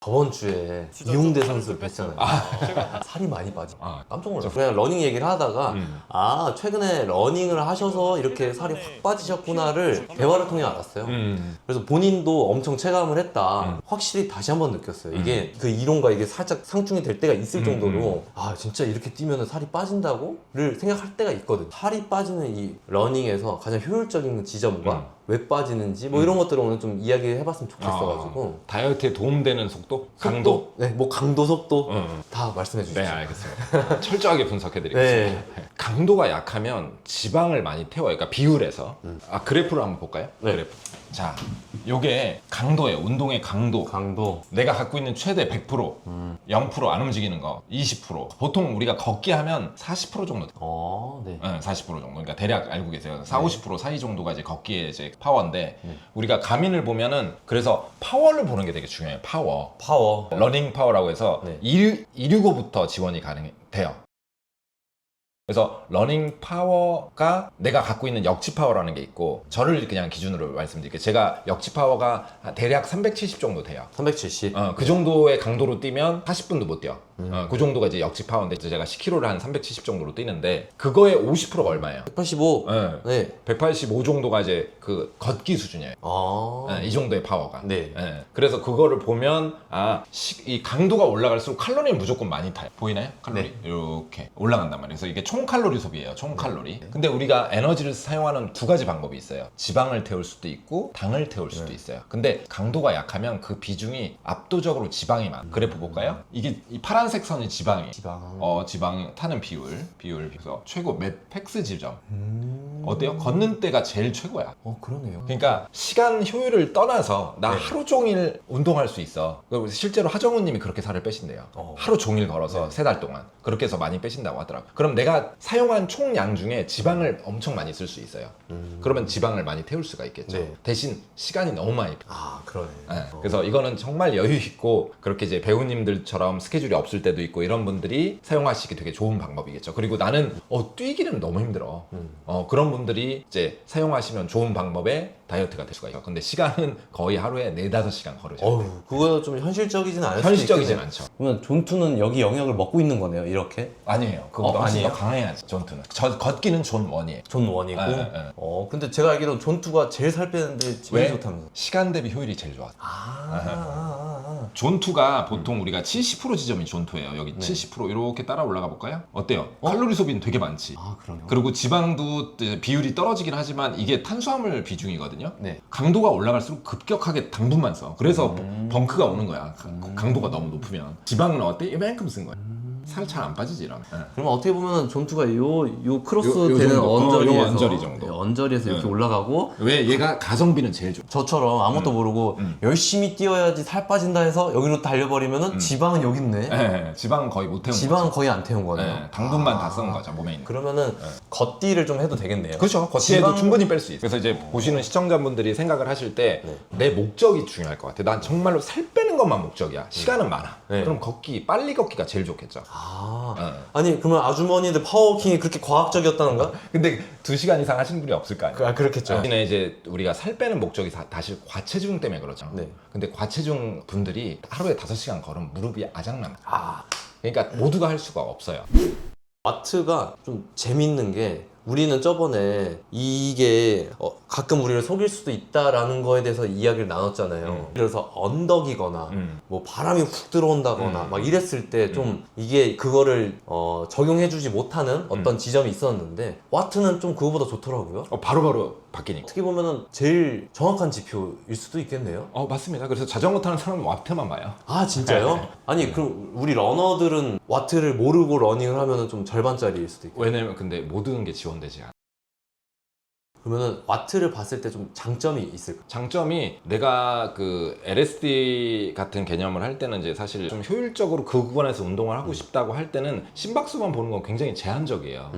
저번 주에 이용대 선수 뵀잖아요. 살이 많이 빠지. 깜짝 놀랐어요. 그냥 러닝 얘기를 하다가 최근에 러닝을 하셔서 이렇게 살이 확 빠지셨구나를 대화를 통해 알았어요. 그래서 본인도 엄청 체감을 했다. 확실히 다시 한번 느꼈어요. 이게 그 이론과 이게 살짝 상충이 될 때가 있을 정도로 진짜 이렇게 뛰면 살이 빠진다고를 생각할 때가 있거든. 살이 빠지는 이 러닝에서 가장 효율적인 지점과 왜 빠지는지 뭐 이런 것들을 오늘 좀 이야기해봤으면 좋겠어가지고 다이어트에 도움되는 속도? 강도? 네, 뭐 강도, 속도 다 말씀해 주시죠. 네, 알겠습니다. 철저하게 분석해드리겠습니다. 네. 강도가 약하면 지방을 많이 태워요. 그러니까 비율에서. 그래프를 한번 볼까요? 네. 그래프. 자, 요게 강도예요. 운동의 강도. 강도. 내가 갖고 있는 최대 100%, 0% 안 움직이는 거, 20%. 보통 우리가 걷기 하면 40% 정도. 네. 40% 정도. 그러니까 대략 알고 계세요. 50% 사이 정도가 이제 걷기의 이제 파워인데, 우리가 가민을 보면은 그래서 파워를 보는 게 되게 중요해요. 파워. 러닝 파워라고 해서 네. 265부터 지원이 가능돼요. 그래서 러닝 파워가 내가 갖고 있는 역치 파워라는 게 있고, 저를 그냥 기준으로 말씀드릴게요. 제가 역치 파워가 대략 370 정도 돼요. 370. 그 정도의 강도로 뛰면 40분도 못 뛰어. 그 정도가 이제 역치 파워인데, 제가 10km를 한 370 정도로 뛰는데, 그거의 50%가 얼마예요? 185. 네. 185 정도가 이제 그 걷기 수준이에요. 이 정도의 파워가. 네. 그래서 그거를 보면 이 강도가 올라갈수록 칼로리는 무조건 많이 타요. 보이나요? 칼로리 이렇게 올라간단 말이에요. 그래서 이게 총 칼로리 소비예요. 총 칼로리. 근데 우리가 에너지를 사용하는 두 가지 방법이 있어요. 지방을 태울 수도 있고 당을 태울 수도 있어요. 근데 강도가 약하면 그 비중이 압도적으로 지방이 많아. 그래프 볼까요? 이게 이 파란색 선이 지방이에요. 지방 타는 비율. 그래서 최고 팩스 지점. 어때요? 걷는 때가 제일 최고야. 그러네요. 그러니까 시간 효율을 떠나서 나 하루 종일 운동할 수 있어. 실제로 하정우 님이 그렇게 살을 빼신대요. 하루 종일 걸어서 3달 동안 그렇게 해서 많이 빼신다고 하더라고요. 그럼 내가 사용한 총량 중에 지방을 엄청 많이 쓸 수 있어요. 그러면 지방을 많이 태울 수가 있겠죠. 네. 대신 시간이 너무 많이 필요해요. 그러네. 그래서 이거는 정말 여유 있고, 그렇게 이제 배우님들처럼 스케줄이 없을 때도 있고 이런 분들이 사용하시기 되게 좋은 방법이겠죠. 그리고 나는 뛰기는 너무 힘들어. 그런 분들이 이제 사용하시면 좋은 방법의 다이어트가 될 수가 있어요. 근데 시간은 거의 하루에 4-5시간 걸으죠. 그거 좀 현실적이진 않을 수도 현실적이진 있겠네요. 않죠. 그러면 존투는 여기 영역을 먹고 있는 거네요, 이렇게? 아니에요. 그거보다 훨씬 아니에요? 더 강해야지, 존투는. 걷기는 존 원이에요. 존 원이고. 네. 근데 제가 알기로 존투가 제일 살 빼는데 제일 왜? 좋다면서. 시간 대비 효율이 제일 좋아. 존투가 보통 우리가 70% 지점이 존투예요. 여기 70% 이렇게 따라 올라가 볼까요? 어때요? 칼로리 소비는 되게 많지. 그러네요. 그리고 지방도 비율이 떨어지긴 하지만 이게 탄수화물 비중이거든요. 네. 강도가 올라갈수록 급격하게 당분만 써. 그래서 벙크가 오는 거야. 강도가 너무 높으면. 지방은 어때? 이만큼 쓴 거야. 살 잘 안 빠지지 이러면. 그러면 어떻게 보면 존투가 요 크로스 요 되는 정도. 언저리에서 요 언저리 정도. 언저리에서 이렇게 올라가고, 왜? 얘가 가성비는 제일 좋아. 저처럼 아무것도 모르고 열심히 뛰어야지 살 빠진다 해서 여기로 달려버리면은 지방은 여기 있네. 지방은 거의 못 태운 지방은 거죠. 거의 안 태운 거네요. 당분만 다 쓴 거죠, 몸에 있는. 그러면은 걷기를 좀 해도 되겠네요. 그렇죠. 걷기에도 지방- 충분히 뺄 수 있어요. 그래서 이제 보시는 시청자분들이 생각을 하실 때 내 목적이 중요할 것 같아. 난 정말로 살 빼는 것만 목적이야. 시간은 많아. 네. 그럼 빨리 걷기가 제일 좋겠죠. 아니 그러면 아주머니들 파워워킹이 그렇게 과학적이었다는가? 근데 2시간 이상 하시는 분이 없을 거 아니에요. 그렇겠죠. 대신에 이제 우리가 살 빼는 목적이 사실 과체중 때문에 그렇죠. 네. 근데 과체중 분들이 하루에 5시간 걸으면 무릎이 아작납니다. 그러니까 모두가 할 수가 없어요. 와트가 좀 재밌는 게, 우리는 저번에 이게 가끔 우리를 속일 수도 있다라는 거에 대해서 이야기를 나눴잖아요. 그래서 언덕이거나 뭐 바람이 훅 들어온다거나 막 이랬을 때 좀 이게 그거를 적용해주지 못하는 어떤 지점이 있었는데, 와트는 좀 그거보다 좋더라고요. 바로바로 바뀌니까. 어떻게 보면은 제일 정확한 지표일 수도 있겠네요. 맞습니다. 그래서 자전거 타는 사람은 와트만 봐요. 진짜요? 아니 그럼 우리 러너들은 와트를 모르고 러닝을 하면은 좀 절반짜리일 수도 있고. 왜냐면 근데 모든 게 지원되지 않아. 그러면은 와트를 봤을 때 좀 장점이 있을까? 장점이, 내가 그 LSD 같은 개념을 할 때는 이제 사실 좀 효율적으로 그 구간에서 운동을 하고 싶다고 할 때는 심박수만 보는 건 굉장히 제한적이에요.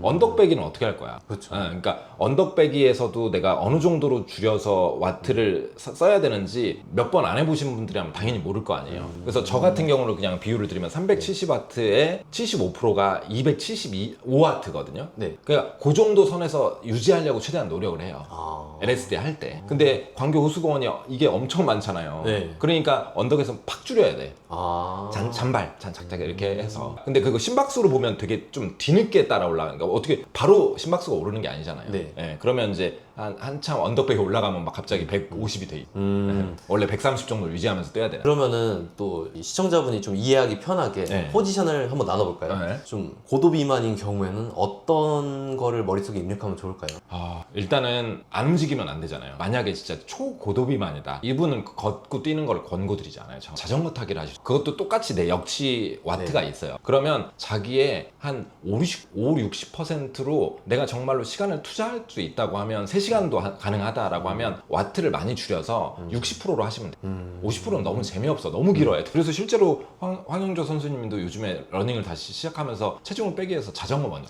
언덕배기는 어떻게 할 거야? 그렇죠. 그러니까 언덕배기에서도 내가 어느 정도로 줄여서 와트를 써야 되는지 몇 번 안 해보신 분들이라면 당연히 모를 거 아니에요. 그래서 저 같은 경우는 그냥 비율을 드리면 370W에 75%가 275W거든요. 네. 그러니까 그 정도 선에서 유지하려고 하려고 최대한 노력을 해요. 아. LSD 할 때. 근데 광교 호수공원이 이게 엄청 많잖아요. 네. 그러니까 언덕에서 팍 줄여야 돼. 아. 잔작작 이렇게 해서. 근데 그거 심박수로 보면 되게 좀 뒤늦게 따라 올라가는 거. 어떻게 바로 심박수가 오르는 게 아니잖아요. 네. 예, 그러면 이제 한참 언덕백에 올라가면 막 갑자기 150이 돼 있고. 원래 130 정도 유지하면서 뛰어야 되나. 그러면은 또이 시청자분이 좀 이해하기 편하게 네. 포지션을 한번 나눠볼까요? 네. 좀 고도 비만인 경우에는 어떤 거를 머릿속에 입력하면 좋을까요? 일단은 안 움직이면 안 되잖아요. 만약에 진짜 초고도 비만이다. 이분은 걷고 뛰는 걸 권고드리지 않아요. 자전거 타기를 하시죠. 그것도 똑같이 역시 와트가 있어요. 그러면 자기의 한 60%로 내가 정말로 시간을 투자할 수 있다고 하면 3시간도 가능하다라고 하면 와트를 많이 줄여서 60%로 하시면 돼요. 50%는 너무 재미없어. 너무 길어요. 그래서 실제로 황영조 선수님도 요즘에 러닝을 다시 시작하면서 체중을 빼기 위해서 자전거 먼저.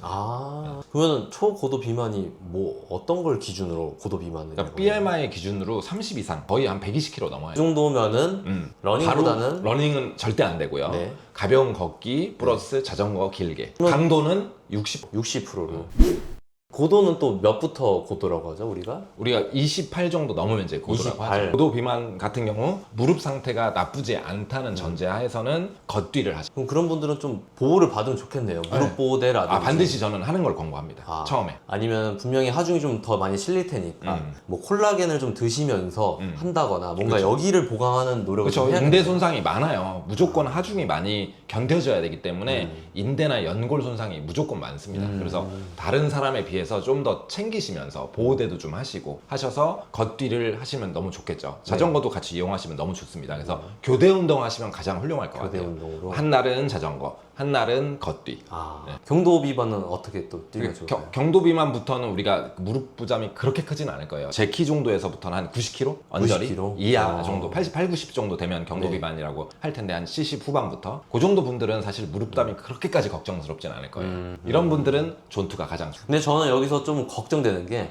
그러면 초고도 비만이 뭐 어떤 걸 기준으로 고도 비만을? 그러니까 BMI 기준으로 30 이상, 거의 한 120kg 넘어요. 이 정도면은 러닝보다는 바로 러닝은 절대 안 되고요. 네. 가벼운 걷기 플러스 자전거 길게. 강도는 60%로. 고도는 또 몇부터 고도라고 하죠, 우리가? 우리가 28 정도 넘으면 이제 고도라고 28. 하죠. 고도 비만 같은 경우 무릎 상태가 나쁘지 않다는 전제하에서는 걷기를 하죠. 그럼 그런 분들은 좀 보호를 받으면 좋겠네요. 무릎 보호대라든지. 반드시 저는 하는 걸 권고합니다. 처음에. 아니면 분명히 하중이 좀 더 많이 실릴 테니까 뭐 콜라겐을 좀 드시면서 한다거나 뭔가 그렇죠. 여기를 보강하는 노력을 그렇죠. 좀 해야 인대 돼요. 손상이 많아요. 무조건 하중이 많이 견뎌져야 되기 때문에 인대나 연골 손상이 무조건 많습니다. 그래서 다른 사람에 비해서 좀 더 챙기시면서 보호대도 좀 하시고 하셔서 걷기를 하시면 너무 좋겠죠. 자전거도 같이 이용하시면 너무 좋습니다. 그래서 교대 운동 하시면 가장 훌륭할 것 교대 같아요. 운동으로. 한 날은 자전거, 한 날은 걷기. 경도 비만은 어떻게 또 뛰면 좋을까요? 경도 비만부터는 우리가 무릎 부담이 그렇게 크진 않을 거예요. 제 키 정도에서부터는 한 90kg? 언저리 90kg? 이하 정도, 88, 90 정도 되면 경도 비만이라고 할 텐데 한 70 후반부터 그 정도 분들은 사실 무릎 부담이 그렇게까지 걱정스럽진 않을 거예요. 이런 분들은 존투가 가장 좋아요. 근데 저는 여기서 좀 걱정되는 게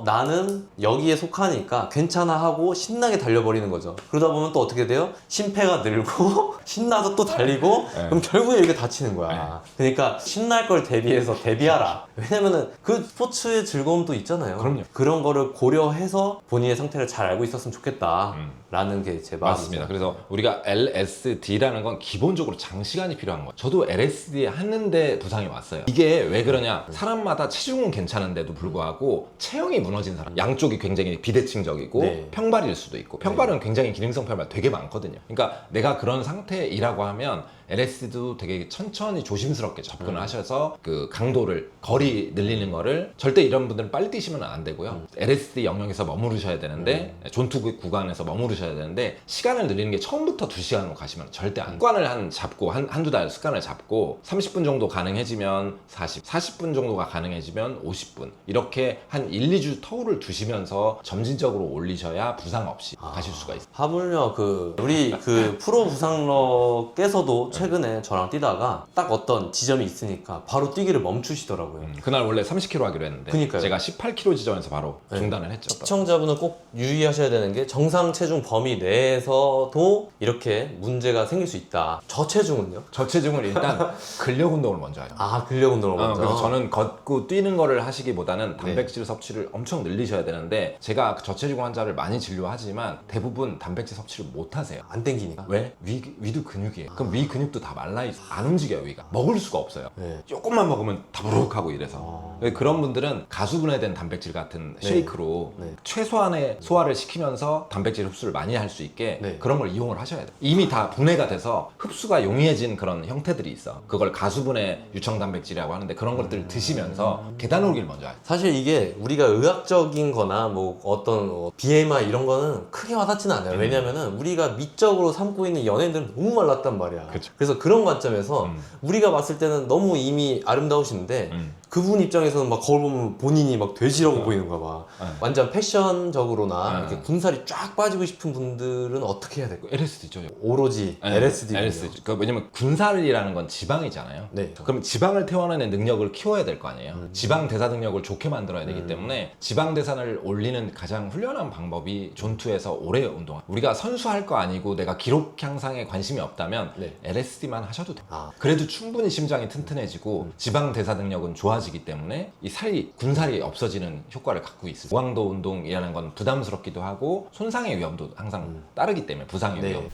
나는 여기에 속하니까 괜찮아 하고 신나게 달려버리는 거죠. 그러다 보면 또 어떻게 돼요? 심폐가 늘고 신나서 또 달리고 그럼 결국에 이렇게 다치는 거야. 그러니까 신날 걸 대비해서 대비하라. 왜냐면은 그 스포츠의 즐거움도 있잖아요. 그럼요. 그런 거를 고려해서 본인의 상태를 잘 알고 있었으면 좋겠다 라는 게 제 마음입니다. 맞습니다. 그래서 우리가 LSD라는 건 기본적으로 장시간이 필요한 거예요. 저도 LSD 하는데 부상이 왔어요. 이게 왜 그러냐? 사람마다 체중은 괜찮은데도 불구하고 체형이 무너진 사람, 양쪽이 굉장히 비대칭적이고 평발일 수도 있고, 평발은 굉장히 기능성 평발 되게 많거든요. 그러니까 내가 그런 상태이라고 하면 LSD도 되게 천천히 조심스럽게 접근을 하셔서 그 강도를, 거리 늘리는 거를, 절대 이런 분들은 빨리 뛰시면 안 되고요. LSD 영역에서 머무르셔야 되는데 존투 구간에서 머무르셔야 되는데 시간을 늘리는 게 처음부터 2시간으로 가시면 절대 안 돼요. 습관을 잡고 한두 달 습관을 잡고 30분 정도 가능해지면 40분 정도가 가능해지면 50분 이렇게 한 1, 2주 터울을 두시면서 점진적으로 올리셔야 부상 없이 가실 수가 있어요. 하물며 우리 프로 부상러께서도 최근에 저랑 뛰다가 딱 어떤 지점이 있으니까 바로 뛰기를 멈추시더라고요. 그날 원래 30km 하기로 했는데 그러니까요. 제가 18km 지점에서 바로 중단을 했죠. 시청자분은 꼭 유의하셔야 되는 게 정상 체중 범위 내에서도 이렇게 문제가 생길 수 있다. 저체중은요? 저체중은 일단 근력 운동을 먼저 해요. 근력 운동을 먼저. 그래서 저는 걷고 뛰는 거를 하시기보다는 단백질 섭취를 엄청 늘리셔야 되는데, 제가 저체중 환자를 많이 진료하지만 대부분 단백질 섭취를 못 하세요. 안 땡기니까. 왜? 위도 근육이에요. 그럼 위 근육도 다 말라있어. 안 움직여요, 위가. 먹을 수가 없어요. 네. 조금만 먹으면 다부룩하고 이래서. 그런 분들은 가수분해된 단백질 같은 쉐이크로 최소한의 소화를 시키면서 단백질 흡수를 많이 할 수 있게 그런 걸 이용을 하셔야 돼요. 이미 다 분해가 돼서 흡수가 용이해진 그런 형태들이 있어. 그걸 가수분해 유청 단백질이라고 하는데, 그런 것들을 드시면서 계단 오르기를 먼저 하죠. 사실 이게 우리가 의학적인 거나 뭐 어떤 BMI 이런 거는 크게 와닿지는 않아요. 왜냐면은 우리가 미적으로 삼고 있는 연예인들은 너무 말랐단 말이야. 그쵸. 그래서 그런 관점에서 우리가 봤을 때는 너무 이미 아름다우신데 그분 입장에서는 막 거울 보면 본인이 막 돼지라고 보이는가 봐. 완전 패션적으로나 이렇게 군살이 쫙 빠지고 싶은 같은 분들은 어떻게 해야 될까요? LSD죠. 오로지 네, LSD. LSD. 그러니까 왜냐면 군살이라는 건 지방이잖아요. 네. 그럼 지방을 태워내는 능력을 키워야 될 거 아니에요. 지방 대사 능력을 좋게 만들어야 되기 때문에 지방 대사를 올리는 가장 훌륭한 방법이 존투에서 오래 운동하. 우리가 선수할 거 아니고 내가 기록 향상에 관심이 없다면 네. LSD만 하셔도 돼요. 아. 그래도 충분히 심장이 튼튼해지고 지방 대사 능력은 좋아지기 때문에 이 살이 군살이 없어지는 효과를 갖고 있어요. 고강도 운동이라는 건 부담스럽기도 하고 손상의 위험도 항상 따르기 때문에 부상의 네. 위험.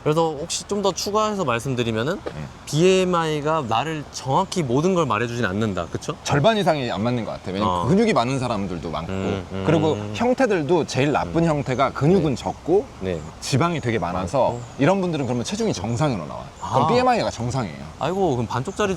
그래서 혹시 좀 더 추가해서 말씀드리면은 BMI가 나를 정확히 모든 걸 말해주진 않는다, 그쵸? 절반 이상이 안 맞는 것 같아요. 왜냐면 근육이 많은 사람들도 많고 그리고 형태들도 제일 나쁜 형태가 근육은 적고 네. 지방이 되게 많아서 이런 분들은 그러면 체중이 정상으로 나와요. 그럼 아. BMI가 정상이에요. 아이고, 그럼 반쪽짜리,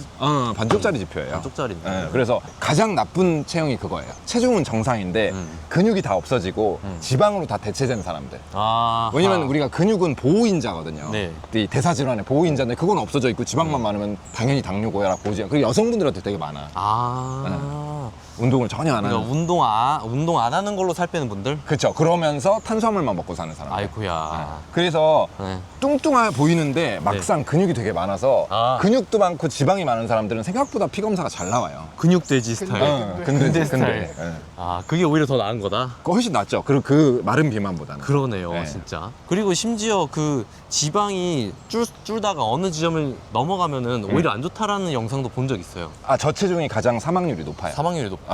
반쪽짜리 지표예요. 반쪽짜리. 네, 그래서 가장 나쁜 체형이 그거예요. 체중은 정상인데 근육이 다 없어지고 지방으로 다 대체된 사람들. 아. 왜냐면 우리가 근육은 보호인자거든요. 네. 이 대사질환의 보호인자인데 그건 없어져 있고 지방만 많으면 당연히 당뇨, 고혈압, 고지혈. 그리고 여성분들한테 되게 많아. 운동을 전혀 안 하는. 그러니까 운동 안 하는 걸로 살 빼는 분들? 그렇죠. 그러면서 탄수화물만 먹고 사는 사람. 아이고야. 그래서 네. 뚱뚱해 보이는데 막상 근육이 되게 많아서 아. 근육도 많고 지방이 많은 사람들은 생각보다 피 검사가 잘 나와요. 근육돼지 스타일. 근데 스타일. 예. 아, 그게 오히려 더 나은 거다? 그거 훨씬 낫죠. 그리고 그 마른 비만보다는. 그러네요, 네. 진짜. 그리고 심지어 그 지방이 줄다가 어느 지점을 넘어가면은 오히려 안 좋다라는 영상도 본 적 있어요. 저체중이 가장 사망률이 높아요. 사망률이 높다.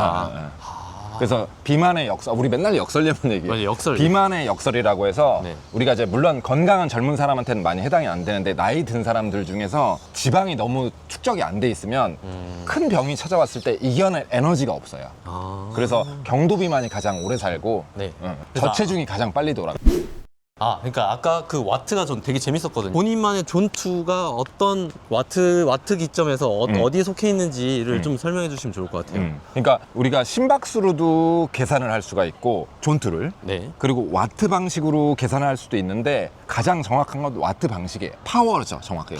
그래서 비만의 역설, 우리 맨날 역설려면 얘기해요. 맞아요, 역설. 비만의 역설이라고 해서 네. 우리가 이제 물론 건강한 젊은 사람한테는 많이 해당이 안 되는데 나이 든 사람들 중에서 지방이 너무 축적이 안 돼 있으면 큰 병이 찾아왔을 때 이겨낼 에너지가 없어요. 아. 그래서 경도 비만이 가장 오래 살고 네. 그래서 저체중이 가장 빨리 돌아. 그러니까 아까 그 와트가 전 되게 재밌었거든요. 본인만의 존투가 어떤 와트 기점에서 어디에 속해 있는지를 좀 설명해 주시면 좋을 것 같아요. 그러니까 우리가 심박수로도 계산을 할 수가 있고 존투를 네. 그리고 와트 방식으로 계산할 수도 있는데 가장 정확한 건 와트 방식이에요. 파워죠, 정확하게.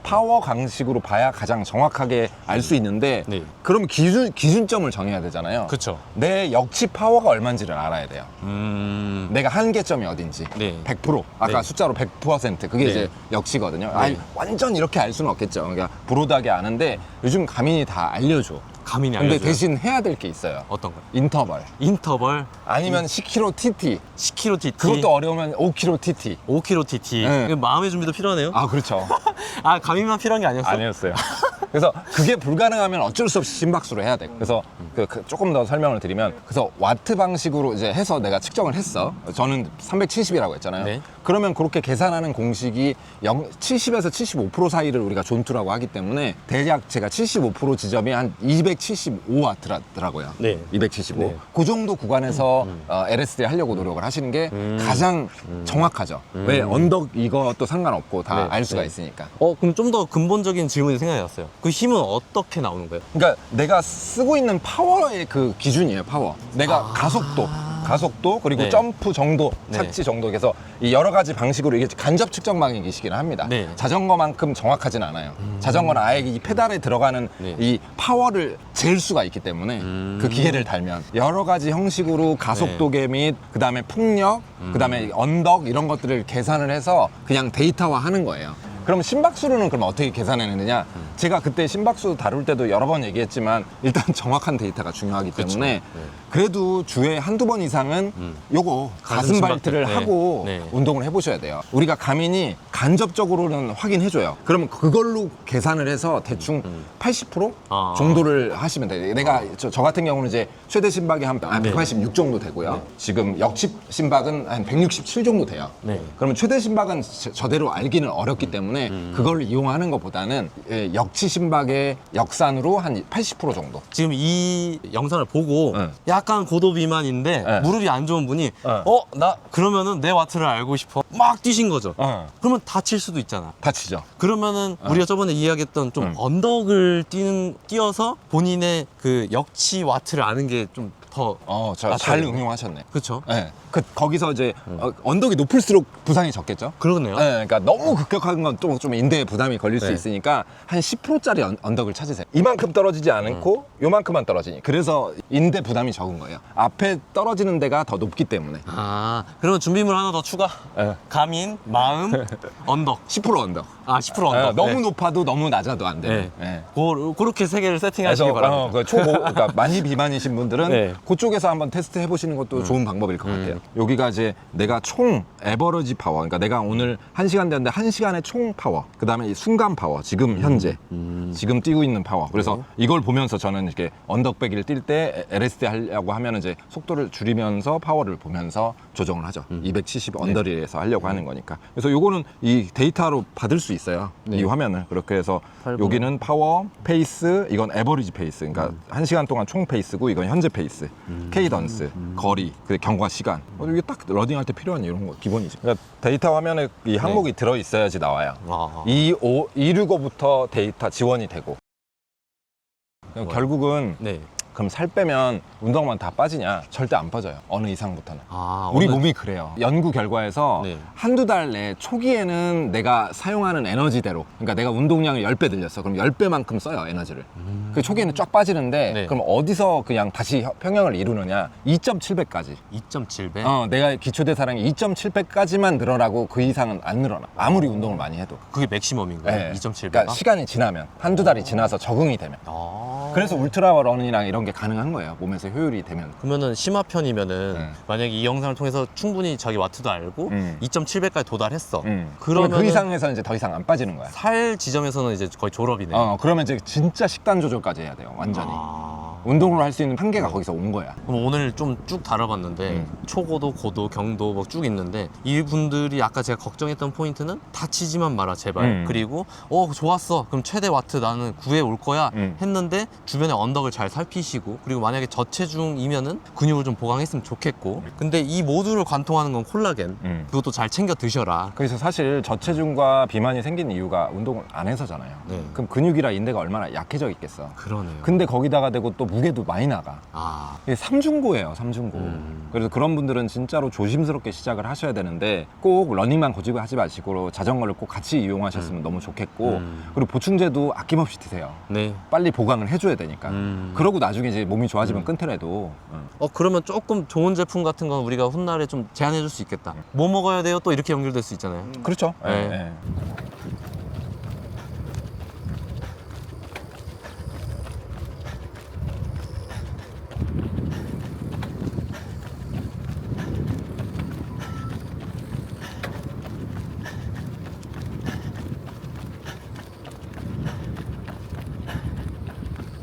파워 방식으로 봐야 가장 정확하게 알 수 있는데 네. 그럼 기준점을 정해야 되잖아요. 그쵸. 내 역치 파워가 얼마인지를 알아야 돼요. 내가 한계점이 어딘지. 네. 100% 아까 네. 숫자로 100% 그게 네. 이제 역치거든요. 네. 아니, 완전 이렇게 알 수는 없겠죠. 그러니까 브로드하게 아는데 요즘 가민이 다 알려줘. 가민이 근데 알려줘요. 대신 해야 될 게 있어요. 어떤 거요? 인터벌. 인터벌 아니면 10kg TT. 10kg TT. 그것도 어려우면 5kg TT. 5kg TT. 네. 마음의 준비도 필요하네요. 아, 그렇죠. 가민만 필요한 게 아니었어? 아니었어요. 그래서 그게 불가능하면 어쩔 수 없이 심박수로 해야 돼. 그래서 조금 더 설명을 드리면 그래서 와트 방식으로 이제 해서 내가 측정을 했어. 저는 370이라고 했잖아요. 네. 그러면 그렇게 계산하는 공식이 70에서 75% 사이를 우리가 존투라고 하기 때문에 대략 제가 75% 지점이 한 275와트라더라고요. 네. 275. 네. 그 정도 구간에서 LSD 하려고 노력을 하시는 게 가장 정확하죠. 왜 언덕 이것도 상관없고 다 네. 알 수가 네. 있으니까. 그럼 좀 더 근본적인 질문이 생각이 났어요. 그 힘은 어떻게 나오는 거예요? 그러니까 내가 쓰고 있는 파워의 그 기준이에요, 파워. 내가 가속도 그리고 네. 점프 정도, 네. 착지 정도. 그래서 이 여러 가지 방식으로 이게 간접 측정 방식이시긴 합니다. 네. 자전거만큼 정확하진 않아요. 자전거는 아예 이 페달에 들어가는 네. 이 파워를 잴 수가 있기 때문에 그 기계를 달면 여러 가지 형식으로 가속도계 및 그다음에 풍력, 그다음에 언덕 이런 것들을 계산을 해서 그냥 데이터화하는 거예요. 그럼 심박수로는 그럼 어떻게 계산해내느냐? 제가 그때 심박수 다룰 때도 여러 번 얘기했지만 일단 정확한 데이터가 중요하기 때문에 그래도 주에 한두 번 이상은 요거 가슴 발트를 네. 하고 네. 운동을 해보셔야 돼요. 우리가 가민이 간접적으로는 확인해줘요. 그러면 그걸로 계산을 해서 대충 80% 정도를 하시면 돼요. 내가 저 같은 경우는 이제 최대 심박이 한 186 정도 되고요. 지금 역치 심박은 한 167 정도 돼요. 네. 그러면 최대 심박은 저대로 알기는 어렵기 때문에 그걸 이용하는 것보다는 역치 심박의 역산으로 한 80% 정도. 지금 이 영상을 보고 네. 약간 고도 비만인데 네. 무릎이 안 좋은 분이 나 그러면은 내 와트를 알고 싶어 막 뛰신 거죠. 그러면 다칠 수도 있잖아. 다치죠. 그러면은 우리가 저번에 이야기했던 좀 언덕을 뛰어서 본인의 그 역치 와트를 아는 게 좀 더 잘 응용하셨네. 그렇죠. 네. 거기서 이제 언덕이 높을수록 부상이 적겠죠. 그러네요. 네, 그러니까 너무 급격한 건 또 좀 인대에 부담이 걸릴 수 네. 있으니까 한 10%짜리 언덕을 찾으세요. 이만큼 떨어지지 않고 요만큼만 떨어지니. 그래서 인대 부담이 적은 거예요. 앞에 떨어지는 데가 더 높기 때문에. 아, 그러면 준비물 하나 더 추가. 네. 가민, 마음, 언덕. 10% 언덕. 아, 10% 언덕. 네, 너무 네. 높아도 너무 낮아도 안 돼요. 네. 네. 그렇게 세 개를 세팅하시기 그래서 바랍니다. 그러니까 많이 비만이신 분들은 네. 그쪽에서 한번 테스트 해보시는 것도 좋은 방법일 것 같아요. 여기가 이제 내가 총 에버러지 파워, 그러니까 내가 오늘 1시간 되는데 1시간의 총 파워, 그 다음에 이 순간 파워, 지금 현재, 지금 뛰고 있는 파워. 그래서 이걸 보면서 저는 이렇게 언덕배기를 뛸 때 LSD 하려고 하면 이제 속도를 줄이면서 파워를 보면서 조정을 하죠. 270 언더릴에서 하려고 하는 거니까. 그래서 요거는 이 데이터로 받을 수 있어요. 이 화면을. 그렇게 해서 여기는 파워, 페이스, 이건 에버리지 페이스. 그러니까 1시간 동안 총 페이스고 이건 현재 페이스, 케이던스, 거리, 그 경과 시간. 이게 딱 러닝할 때 필요한 이런 거 기본이지. 그러니까 데이터 화면에 이 항목이 들어 있어야지 나와요. 아. 265부터 데이터 지원이 되고. 결국은 네. 그럼 살 빼면 운동만 다 빠지냐? 절대 안 빠져요. 어느 이상부터는. 아, 우리 몸이 그래요. 연구 결과에서 네. 한두 달 내 초기에는 내가 사용하는 에너지대로, 그러니까 내가 운동량을 10배 늘렸어. 그럼 10배만큼 써요, 에너지를. 그 초기에는 쫙 빠지는데 네. 그럼 어디서 그냥 다시 평형을 이루느냐? 2.7배까지. 2.7배? 내가 기초대사량이 2.7배까지만 늘어나고 그 이상은 안 늘어나. 아무리 운동을 많이 해도. 그게 맥시멈인 거예요? 네. 2.7배가? 그러니까 시간이 지나면, 한두 달이 지나서 적응이 되면. 아. 그래서 울트라 러닝이랑 이런 게 가능한 거예요. 몸에서 효율이 되면. 그러면은 심화편이면은 네. 만약에 이 영상을 통해서 충분히 자기 와트도 알고 2.7배까지 도달했어. 그러면 그 그러면은 이상에서 이제 더 이상 안 빠지는 거야. 살 지점에서는 이제 거의 졸업이네. 그러면 이제 진짜 식단 조절까지 해야 돼요. 완전히. 아. 운동을 할 수 있는 한계가 거기서 온 거야. 그럼 오늘 좀 쭉 다뤄봤는데 초고도, 고도, 경도 뭐 쭉 있는데 이분들이 아까 제가 걱정했던 포인트는 다치지만 마라 제발. 그리고 좋았어. 그럼 최대 와트 나는 9에 올 거야 했는데 주변에 언덕을 잘 살피시고 그리고 만약에 저체중이면은 근육을 좀 보강했으면 좋겠고 근데 이 모두를 관통하는 건 콜라겐. 그것도 잘 챙겨 드셔라. 그래서 사실 저체중과 비만이 생긴 이유가 운동을 안 해서잖아요. 네. 그럼 근육이라 인대가 얼마나 약해져 있겠어. 그러네요. 근데 거기다가 대고 또 무게도 많이 나가. 아. 이게 삼중고예요, 삼중고. 그래서 그런 분들은 진짜로 조심스럽게 시작을 하셔야 되는데 꼭 러닝만 고집을 하지 마시고 자전거를 꼭 같이 이용하셨으면 너무 좋겠고 그리고 보충제도 아낌없이 드세요. 네. 빨리 보강을 해줘야 되니까. 그러고 나중에 이제 몸이 좋아지면 끊더라도. 그러면 조금 좋은 제품 같은 건 우리가 훗날에 좀 제안해 줄 수 있겠다. 뭐 먹어야 돼요? 또 이렇게 연결될 수 있잖아요. 그렇죠. 네. 예, 예.